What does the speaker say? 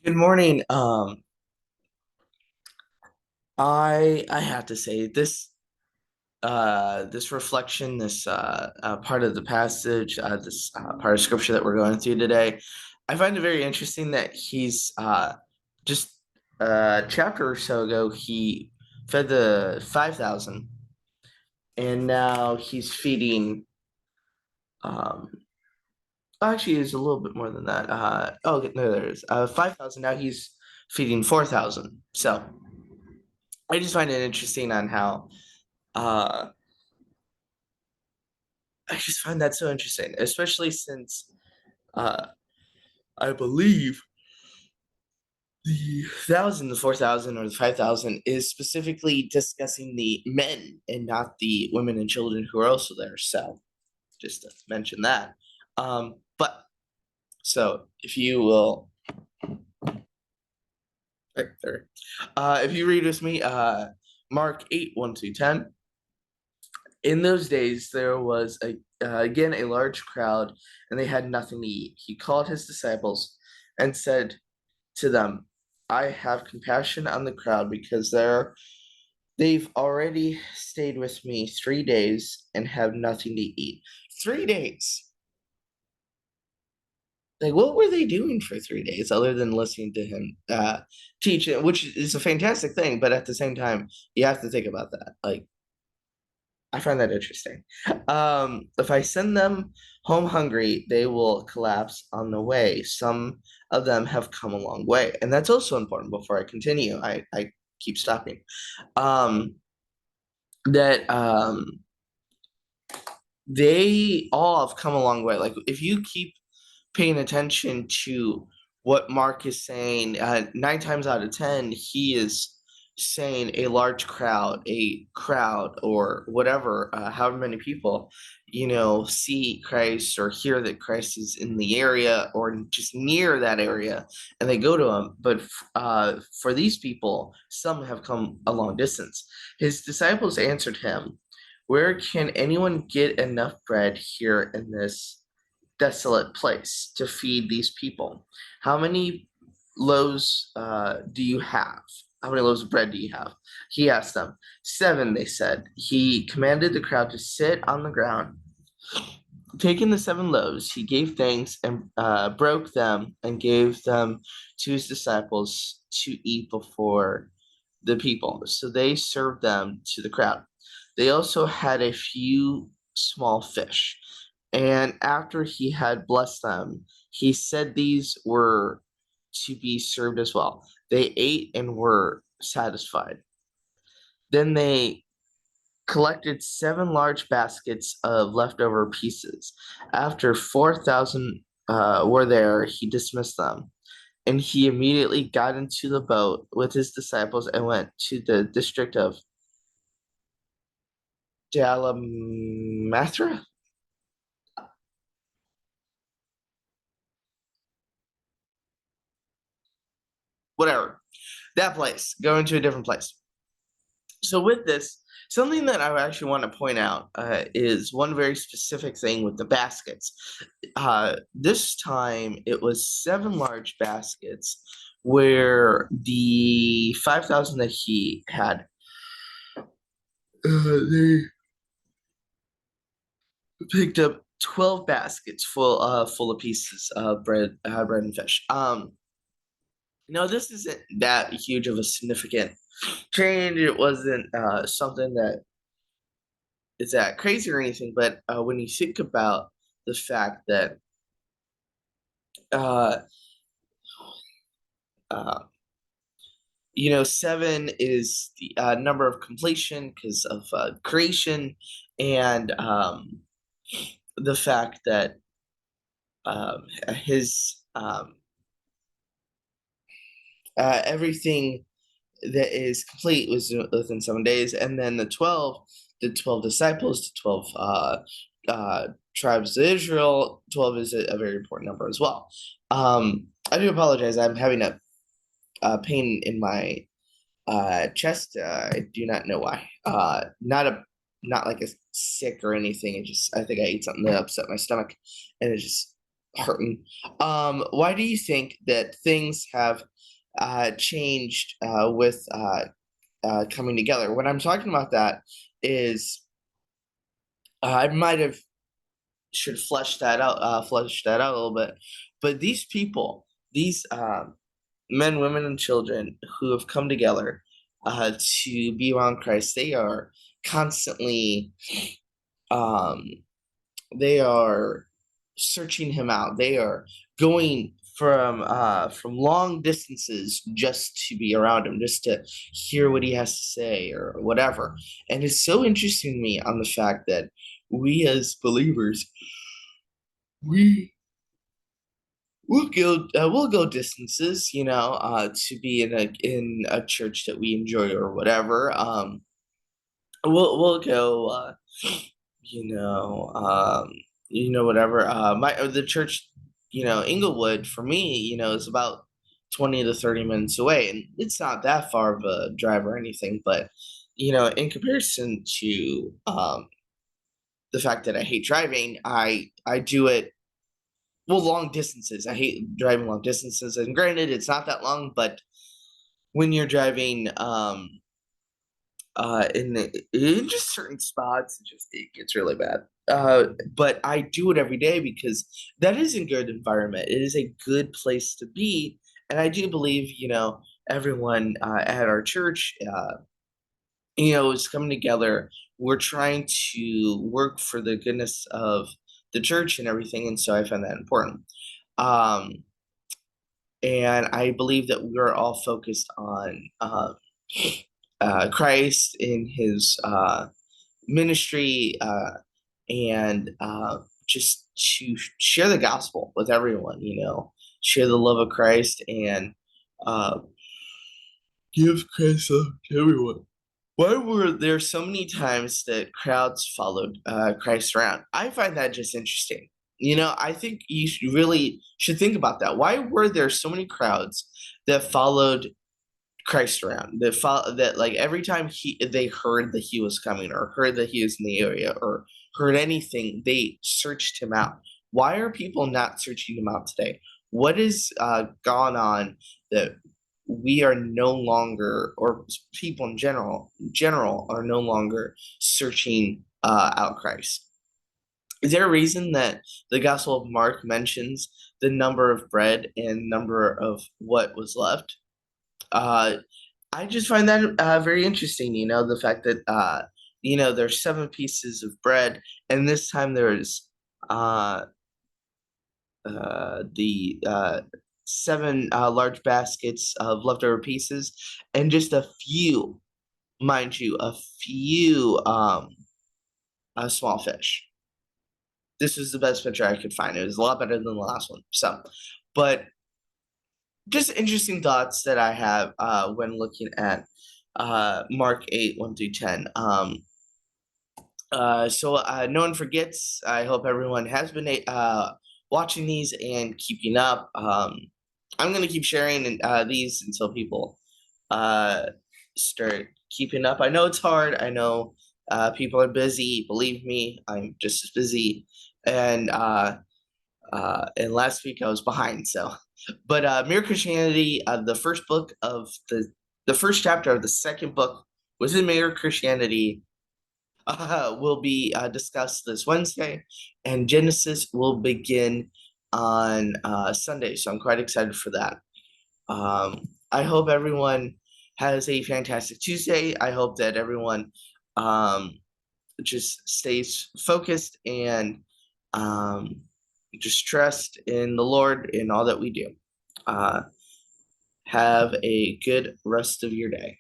Good morning. I have to say this reflection, this part of the passage, this part of scripture that we're going through today, I find it very interesting that he's just a chapter or so ago he fed the 5,000, and now he's feeding. Um, Actually, it's a little bit more than that. Oh, no, there it is. 5,000. Now he's feeding 4,000. So I just find it interesting on how uh I just find that so interesting, especially since uh I believe the 4,000 or the 5,000 is specifically discussing the men and not the women and children who are also there. So just to mention that. But so if you will, right there, if you read with me, Mark 8, 1 to 10. In those days, there was again a large crowd, and they had nothing to eat. He called his disciples and said to them, I have compassion on the crowd because they've already stayed with me 3 days and have nothing to eat. 3 days. Like, what were they doing for 3 days other than listening to him teach it, which is a fantastic thing, but at the same time, you have to think about that. Like, I find that interesting. If I send them home hungry, they will collapse on the way. Some of them have come a long way. And that's also important. Before I continue, I keep stopping. Um, that they all have come a long way. Like, if you keep paying attention to what Mark is saying, 9 times out of 10, he is saying a crowd, or whatever, however many people, see Christ or hear that Christ is in the area or just near that area, and they go to him. But for these people, some have come a long distance. His disciples answered him, where can anyone get enough bread here in this desolate place to feed these people? How many loaves do you have? How many loaves of bread do you have? He asked them. 7, they said. He commanded the crowd to sit on the ground. Taking the 7 loaves, he gave thanks and broke them and gave them to his disciples to eat before the people. So they served them to the crowd. They also had a few small fish. And after he had blessed them, he said these were to be served as well. They ate and were satisfied. Then they collected 7 large baskets of leftover pieces. After 4,000 were there, he dismissed them. And he immediately got into the boat with his disciples and went to the district of Dalamathra, whatever, that place, going to a different place. So with this, something that I actually want to point out is one very specific thing with the baskets. This time it was 7 large baskets, where the 5,000 that he had, they picked up 12 baskets full of pieces of bread and fish. No, this isn't that huge of a significant change. It wasn't something that is that crazy or anything, but when you think about the fact that uh, uh, 7 is the number of completion because of creation, and the fact that his everything that is complete was within 7 days, and then the 12 disciples, the 12 tribes of Israel. 12 is a very important number as well. I do apologize. I'm having a pain in my chest. I do not know why. Not like a sick or anything. It just, I think I ate something that upset my stomach, and it just. Hurting. Why do you think that things have changed with coming together? When I'm talking about that, is I might have should flesh that out a little bit. But these people, these men, women, and children who have come together to be around Christ, they are constantly um, they are searching him out. They are going from long distances just to be around him, just to hear what he has to say or whatever. And it's so interesting to me on the fact that we as believers, we we'll go distances, to be in a church that we enjoy or whatever. We'll go, you know, um, whatever. The church, Inglewood for me, is about 20 to 30 minutes away, and it's not that far of a drive or anything. But in comparison to the fact that I hate driving, I do it well long distances. I hate driving long distances, and granted, it's not that long, but when you're driving, in just certain spots, it gets really bad. But I do it every day because that is a good environment. It is a good place to be, and I do believe everyone at our church, is coming together. We're trying to work for the goodness of the church and everything, and so I find that important. Um, and I believe that we're all focused on Christ in His ministry, and just to share the gospel with everyone, share the love of Christ and uh, give Christ love to everyone. Why were there so many times that crowds followed Christ around? I find that just interesting. I think you really should think about that. Why were there so many crowds that followed Christ around? That like every time they heard that he was coming or heard that he was in the area or heard anything, they searched him out. Why are people not searching him out today? What has gone on that we are no longer, or people in general are no longer searching out Christ? Is there a reason that the Gospel of Mark mentions the number of bread and number of what was left? Uh, I just find that very interesting. The fact that there's 7 pieces of bread, and this time there's uh, the 7 large baskets of leftover pieces, and just a few, mind you, a few small fish. This was the best picture I could find. It was a lot better than the last one. So, but just interesting thoughts that I have when looking at Mark 8, 1 through 10. So no one forgets. I hope everyone has been watching these and keeping up. I'm going to keep sharing these until people uh, start keeping up. I know it's hard. I know people are busy. Believe me, I'm just as busy. And last week I was behind. So, but Mere Christianity, the first book of the first chapter of the second book within Mere Christianity will be discussed this Wednesday, and Genesis will begin on Sunday. So I'm quite excited for that. I hope everyone has a fantastic Tuesday. I hope that everyone um, just stays focused and um, just trust in the Lord in all that we do. Uh, have a good rest of your day.